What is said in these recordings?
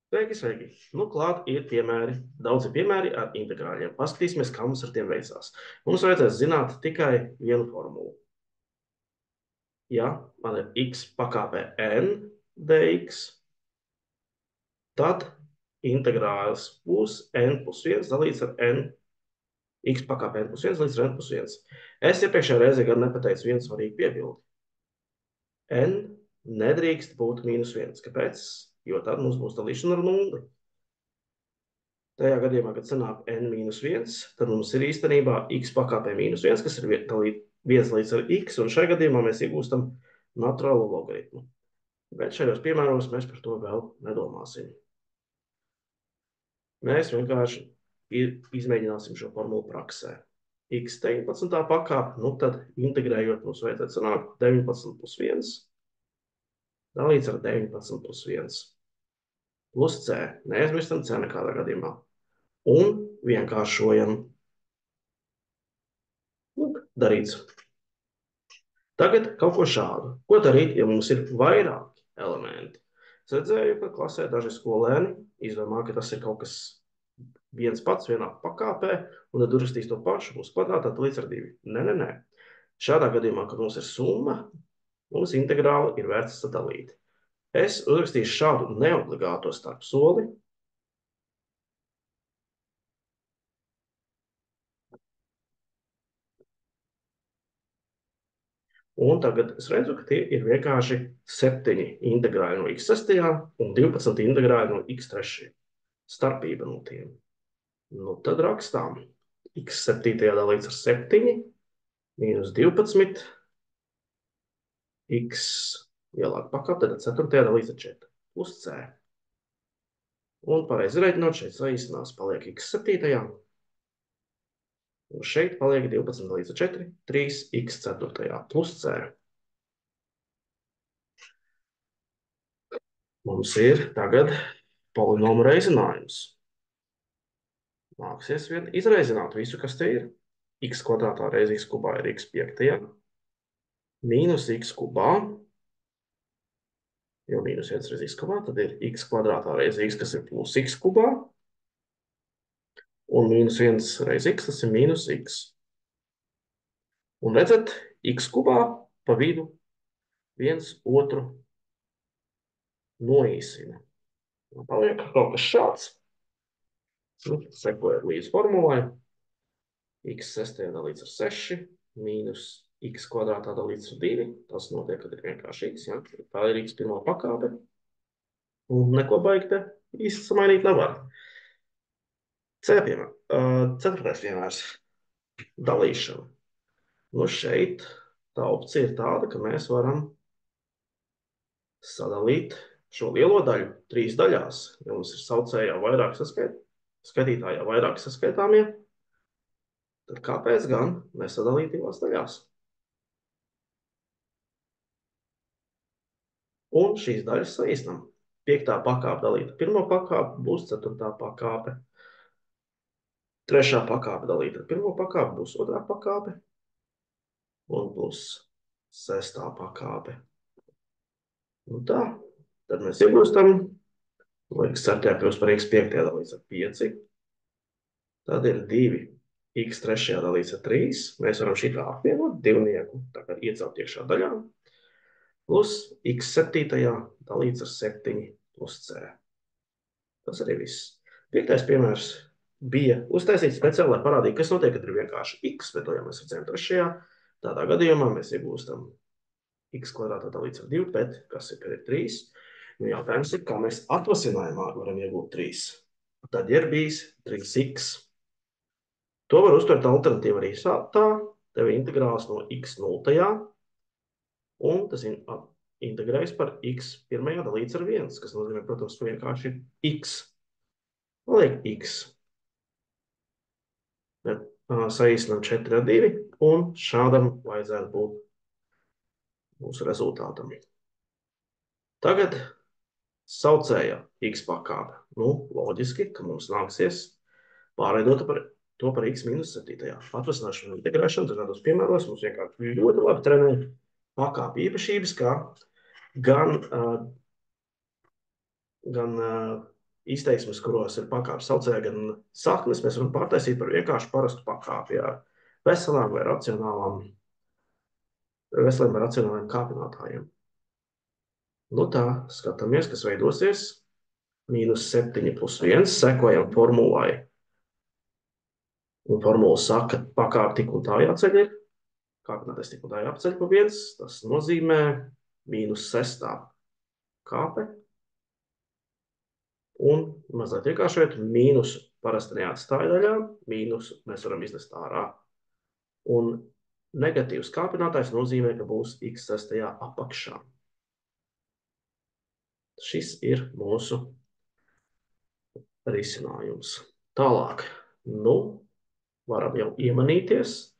Sveiki, sveiki! Nu, klāt ir piemēri, daudzi piemēri ar integrāļiem. Paskatīsimies, kā mums ar tiem veicās. Mums vajadzēs zināt tikai vienu formulu. Ja man ir x pakāpē n dx, tad integrāls būs n plus 1 dalīts ar n, x pakāpē n plus 1 līdz ar n plus 1. Es iepriekšējā reizē gan nepateicu vienu svarīgu piebildi. N nedrīkst būt mīnus 1. Kāpēc? Jo tad mums būs dalīšana ar nulli. Tajā gadījumā, kad sanāk n-1, tad mums ir īstenībā x pakāpē -1, kas ir dalīt 1 līdz ar x, un šajā gadījumā mēs iegūstam naturālo logaritmu. Bet šajos piemēros mēs par to vēl nedomāsim. Mēs vienkārši izmēģināsim šo formulu praksē. X 19. pakāpe, nu tad integrējot mums vajadzētu sanākt 19 plus 1 dalīts ar 19 plus 1 plus c. Neaizmirstam c nekādā gadījumā. Un vienkāršojam. Lūk, darīts. Tagad kaut ko šādu. Ko darīt, ja mums ir vairāki elementi? Es redzēju, ka klasē daži skolēni izdomā, ka tas ir kaut kas viens pats vienā pakāpē, un tad uzrakstīs to pašu, būs kvadrātā līdz ar 2. Nē. Šādā gadījumā, kad mums ir summa, mums integrāli ir vērts sadalīt. Es uzrakstīšu šādu neobligāto starpsoli. Un tagad es redzu, ka tie ir vienkārši 7 integrāļi no x6 un 12 integrāļi no x3. Starpība no tiem. Nu, tad rakstām x7 dalīts ar 7, mīnus 12, x ielāk pakāp, tad 4 dalīts ar 4, plus c. Un pareizi reiķinot, šeit saīsinās paliek x7, un šeit paliek 12 dalīts ar 4, 3x4 plus c. Mums ir tagad polinomu reizinājums. Nāksies vien izreizināt visu, kas te ir. X kvadrātā reiz x kubā ir x5, mīnus x kubā, jo mīnus 1 reiz x kubā, tad ir x kvadrātā reiz x, kas ir plus x kubā, un mīnus 1 reiz x, tas ir mīnus x. Un redzat, x kubā pa vidu viens otru noīsina. Un paliek kaut kas šāds. Nu, sekojot līdz formulai. X6 dalīts ar 6, mīnus x kvadrātā dalīts ar 2. Tas notiek, kad ir vienkārši x. Ja? Tā ir x pirmā pakāpe. Un neko baigi te īsti samainīt nevar. Ceturtais piemērs. Dalīšana. Nu šeit tā opcija ir tāda, ka mēs varam sadalīt šo lielo daļu 3 daļās. Ja mums ir saucējā vairāk skaitītājā vairāk saskaitāmie, tad kāpēc gan nesadalīt 2 daļās? Un šīs daļas saīsinām. 5. pakāpe dalīta ar 1. pakāpi būs 4. pakāpe. 3. pakāpe dalīta ar 1. pakāpi būs 2. pakāpe. Un plus 6. pakāpe. Nu tā, tad mēs iegūstam, x4 kļūst par x5 dalīts ar 5. Tad ir 2 x3 dalīts ar 3. Mēs varam šitā apvienot divnieku, tā kā iecelt iekšā daļā. Plus x7 dalīts ar 7 plus c. Tas arī viss. 5. piemērs bija uztaisīts speciāli, lai parādītu, kas notiek, kad ir vienkārši x, bet to jau mēs redzējām 3. Tādā gadījumā mēs iegūstam x kvadrātā dalīts ar 2, bet kas ir, kad ir 3? Nu, jautājums ir, kā mēs atvasinājumā varam iegūt 3. Tad ir bijis 3x. To var uztvert alternatīvi arī tā. Tev ir integrāls no x0, un tas integrējas par x pirmajā dalīts ar 1, kas nozīmē, protams, ka vienkārši ir x. Paliek x. Saīsinām 4 ar 2, un šādam vajadzētu būt mūsu rezultātam. Tagad saucēja x pakāpe. Nu, loģiski, ka mums nāksies pārveidot to par x minus 7. Atvasināšanu un integrēšanu dažādos piemēros mums vienkārši ļoti labi trenē pakāpe īpašības, kā gan izteiksmes, kuros ir pakāpes saucēja gan saknes, mēs varam pārtaisīt par vienkārši parastu pakāpi ar veselām vai racionāliem kāpinātājiem. Nu tā, skatāmies, kas veidosies. -7 + 1, sekojam formulai. Un formula saka, ka pakāpe tik un tā jāceļ ir. Kāpinātais tik un tā jāpaceļ pa 1. Tas nozīmē -6 kāpe. Un mazliet vienkāršot, mīnusu parasti neatstāja daļā, mīnusu mēs varam iznest ārā. Un negatīvs kāpinātājs nozīmē, ka būs x sestajā apakšā. Šis ir mūsu risinājums. Tālāk, nu, varam jau iemanīties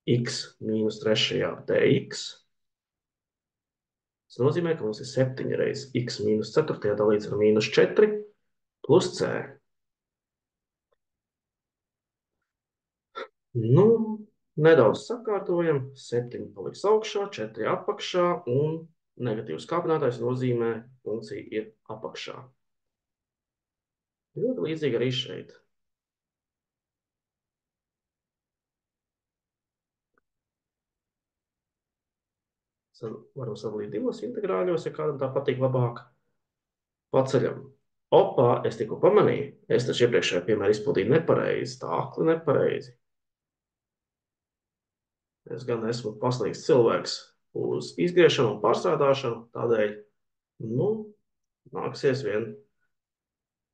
x -3 dx. Tas nozīmē, ka mums ir 7 reizes x -4 dalīts ar -4 plus c. Nu, nedaudz sakārtojam, 7 paliks augšā, 4 apakšā, un negatīvs kāpinātājs nozīmē, funkcija ir apakšā. Ļoti līdzīgi arī šeit. Varam sadalīt divos integrāļos, ja kādam tā patīk labāk. Paceļam. Opā, es tikko pamanīju, es taču iepriekšējā piemēra izpildīju nepareizi, tā akli nepareizi. Es gan esmu pasniegts cilvēks uz izgriešanu un pārstrādāšanu, tādēļ, nu, nāksies vien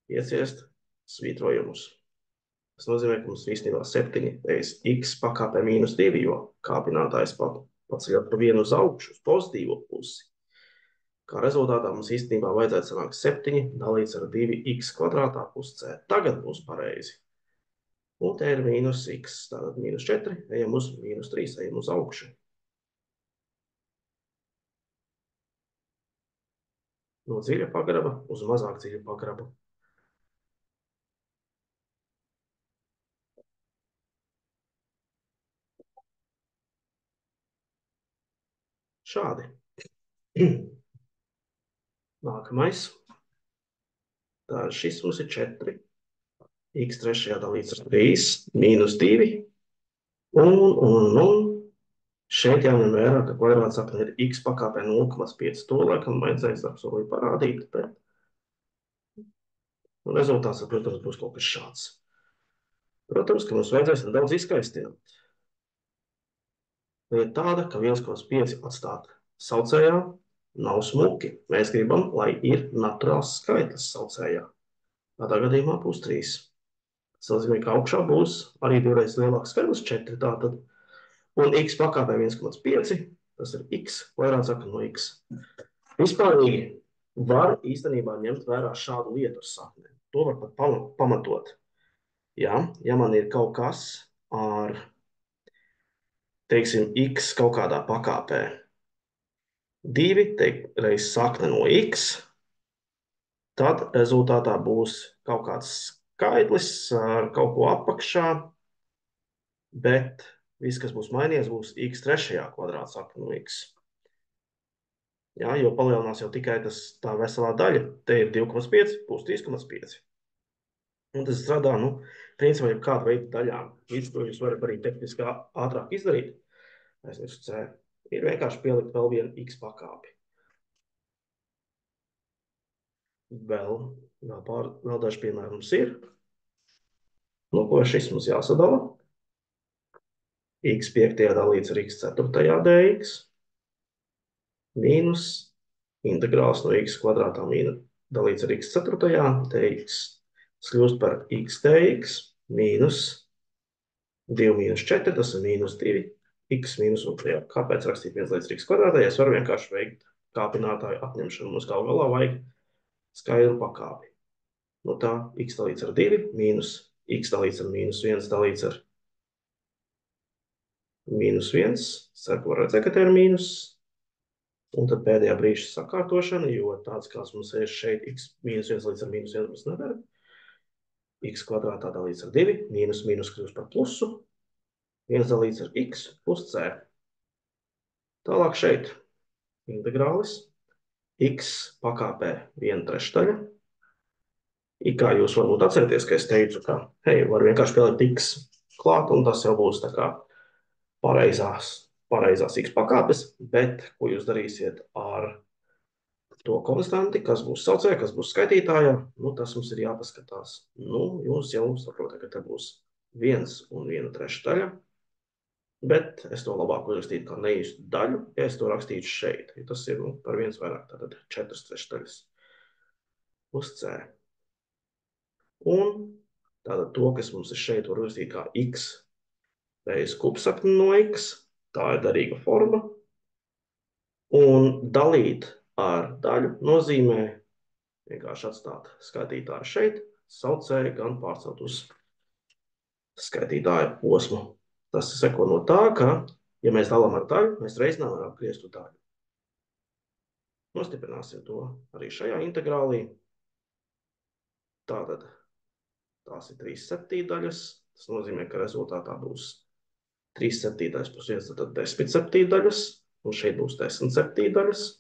ieciest svītrojumus. Tas nozīmē, ka mums īstenībā 7 reizes x pakāpē -2, jo kāpinātājs paceļot pa 1 uz augšu, uz pozitīvo pusi. Kā rezultātā mums īstenībā vajadzētu sanākt 7 dalīts ar 2x² plus c. Tagad būs pareizi. Un te ir -x, tātad -4, ejam uz -3, ejam uz augšu. No dziļa pagraba uz mazāk dziļu pagrabu. Šādi. Nākamais. Tā šis mums ir 4. x3 dalīts ar 3, -2. Un šeit jāņem vērā, ka kvadrātsakne ir x pakāpē 0,5. To laikam vajadzēs apsolīt parādīt, bet rezultāts, protams, būs kaut kas šāds. Protams, ka mums vajadzēs nedaudz izskaistināt. Lieta tāda, ka 1,5 atstāt saucējā nav smuki. Mēs gribam, lai ir naturāls skaitlis saucējā. Tādā gadījumā būs 3. Tas nozīmē, ka augšā būs arī 2 reizes lielāks skaitlis 4 tātad. Un x pakāpē 1,5, tas ir x kvadrātsakne no x. Vispārīgi var īstenībā ņemt vērā šādu lietu ar saknēm. To var pat pamatot. Ja man ir kaut kas ar, teiksim, x kaut kādā pakāpē 2 reizes sakne no x, tad rezultātā būs kaut kāds skaitlis ar kaut ko apakšā, bet viss, kas būs mainījies, būs x3 kvadrātsakne no x. Ja, jo palielinās jau tikai tā veselā daļa. Te ir 2,5, būs 3,5. Un tas strādā, principā jau kādu veidu daļām. Visu to jūs varat arī tehniski ātrāk izdarīt. Aizmirsu C. Ir vienkārši pielikt vēl vienu x pakāpi. Vēl daži piemēri mums ir. No ko šis mums jāsadala? x5 dalīts ar x4 dx. Mīnus integrāls no x² dalīts ar x4 dx. Tas kļūst par x dx mīnus 2 - 4, tas ir -2, x -1. Kāpēc rakstīt 1 līdz x²? Ja es varu vienkārši veikt kāpinātāju atņemšanu. Mums gal galā vajag skaidru pakāpi. No tā x dalīts ar 2 mīnus x dalīts ar -1 dalīts ar -1. Ceru, var redzēt, ka te ir mīnus. Un tad pēdējā brīža sakārtošana, jo tāds, kāds mums ir šeit, x -1 līdz ar -1 mums nedara. x² dalīts ar 2, mīnus kļūst par plusu, 1 dalīts ar x plus c. Tālāk šeit integrālis x pakāpē 1/3 Kā jūs varbūt atcerieties, ka es teicu, ka, hei, var vienkārši pielikt x klāt, un tas jau būs tā kā pareizās x pakāpes, bet ko jūs darīsiet ar to konstanti, kas būs saucējā, kas būs skaitītājā, nu, tas mums ir jāpaskatās. Nu, jūs jau saprotat, ka te būs 1,1/3 daļa, bet es to labāk uzrakstītu kā neīstu daļu, ja es to rakstītu šeit, jo tas ir, nu, par 1 vairāk, tātad 4/3 uz C. Un tātad to, kas mums ir šeit, var uzrakstīt kā x reiz kubsakni no x, tā ir derīga forma, un dalīt ar daļu nozīmē vienkārši atstāt skaitītāju šeit, saucēju gan pārcelt uz skaitītāju posmu. Tas seko no tā, ka, ja mēs dalām ar daļu, mēs reizinām ar apgrieztu daļu. Nostiprināsim to arī šajā integrālī. Tātad tās ir 3/7. Tas nozīmē, ka rezultātā būs 3/7 plus 1, tad 10/7, un šeit būs 10/7.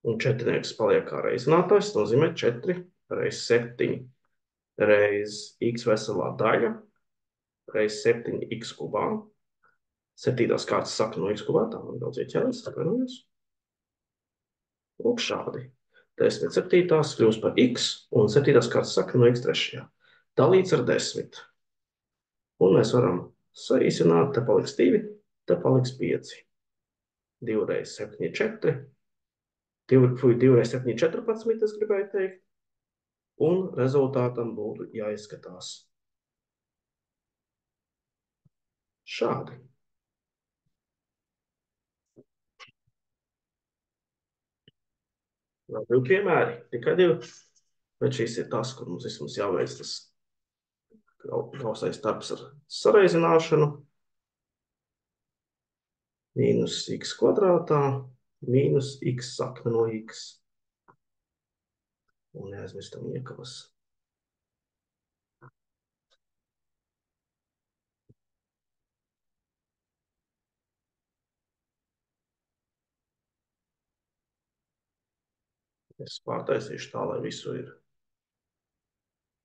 Un četrnieks paliek kā reizinātājs, tas nozīmē 4 reiz 7 reiz x veselā daļa reiz 7x kubā. 7. kārtas saka no x kubā, tā man daudz ieķēras, atvainojos. Lūk šādi. 10/7 kļūst par x, un 7. kārtas saka no x trešajā. Dalīts ar 10. Un mēs varam saīsināt, te paliks 2, te paliks 5. 2 reiz 7 ir 4. 2 reiz 7 ir 14, es gribēju teikt. Un rezultātam būtu jāizskatās šādi. Vēl 2 piemēri, tikai 2. Bet šis ir tas, kur mums vismaz jāveic tas gausais darbs ar sareizināšanu. Mīnus x kvadrātā, mīnus x sakne no x. Un neaizmirstam iekavas. Es pārtaisīšu tā, lai visu ir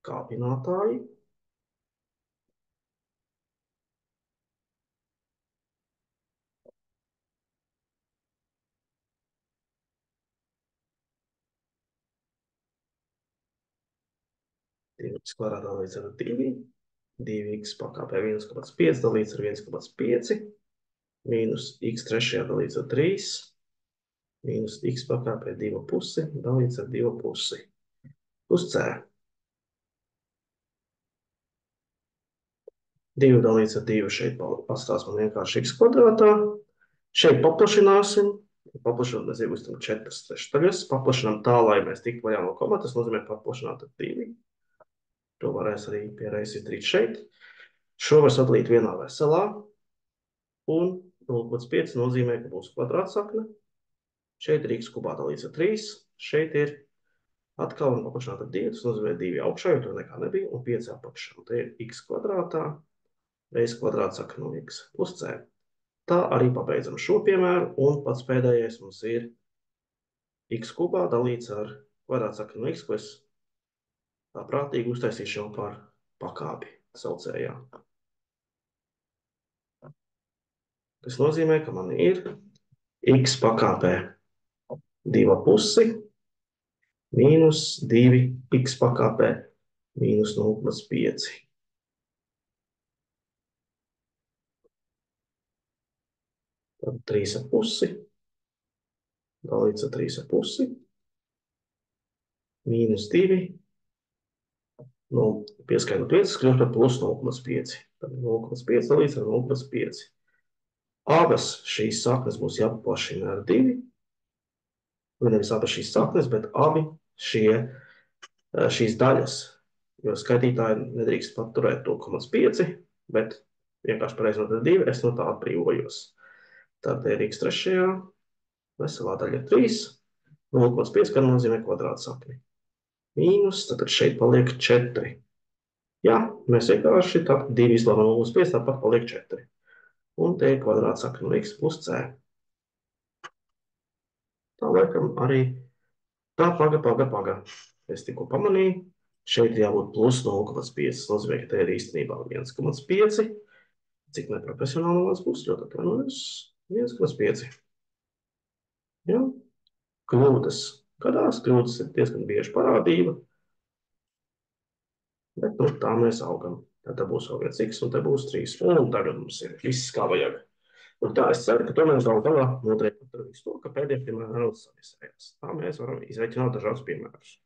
kāpinātāji. X kvadrātā dalīts ar 2. 2x pakāpē 1,5 dalīts ar 1,5. Mīnus x trešajā dalīts ar 3. Mīnus x pakāpē 2,5 dalīts ar 2,5. Uz C. 2 dalīts ar 2 šeit atstās man vienkārši x kvadrātā. Šeit paplašināsim. Paplašinot mēs iegūstam 4/3. Paplašinām tā, lai mēs tiktu vaļā no komata. Tas nozīmē paplašināt ar 2. To varēs arī pierēs izdarīt šeit. Šo var sadalīt vienā veselā. Un 0,5 nozīmē, ka būs kvadrātsakne. Šeit ir x kubā dalīts ar 3. Šeit ir atkal un paplašināt ar 2. Tas nozīmē 2 augšā, jo tur nekā nebija, un 5 apakšā. Un te ir x kvadrātā reiz kvadrātsakne no x plus c. Tā arī pabeidzam šo piemēru, un pats pēdējais mums ir x kubā dalīts ar kvadrātsakni no x, ko es tā prātīgi uztaisīšu jau par pakāpi saucējā. Tas nozīmē, ka man ir x pakāpē 2,5 mīnus 2x pakāpē mīnus 0,5. Tad 3,5 dalīts ar 3,5 mīnus 2. Nu, pieskaitot 5, kļūst par plus 0,5. Tad 0,5 dalīts ar 0,5. Abas šīs saknes būs jāpaplašina ar 2. Vai nevis abas šīs saknes, bet abi šīs daļas. Jo skaitītāji nedrīkst pat turēt 0,5, bet vienkārši pareizinot ar 2, es no tā atbrīvojos. Tad ir x trešajā, veselā daļa 3, 0,5, kā nozīmē kvadrātsakni. Mīnus, tad šeit paliek 4. Jā, mēs vienkārši tātad 2 izlēmām 0,5, tāpat paliek 4. Un te ir kvadrātsakni no x plus c. Tā laikam arī tā paga. Es tikko pamanīju, šeit ir jābūt plus 0,5. Tas nozīmē, ka te ir īstenībā 1,5. Cik neprofesionāli mans būs, ļoti atvainojos. 1,5. Ja? Kļūdas. Kādās kļūdas ir diezgan bieži parādība, bet nu, tā mēs augam. Tad būs vēl viens x, un te būs 3. Un tagad mums ir viss kā vajag. Un tā es ceru, ka tomēr galu galā noteikti tur visu to, ka pēdējā piemēra nav savisējās. Tā mēs varam izreikināt dažādus piemērus.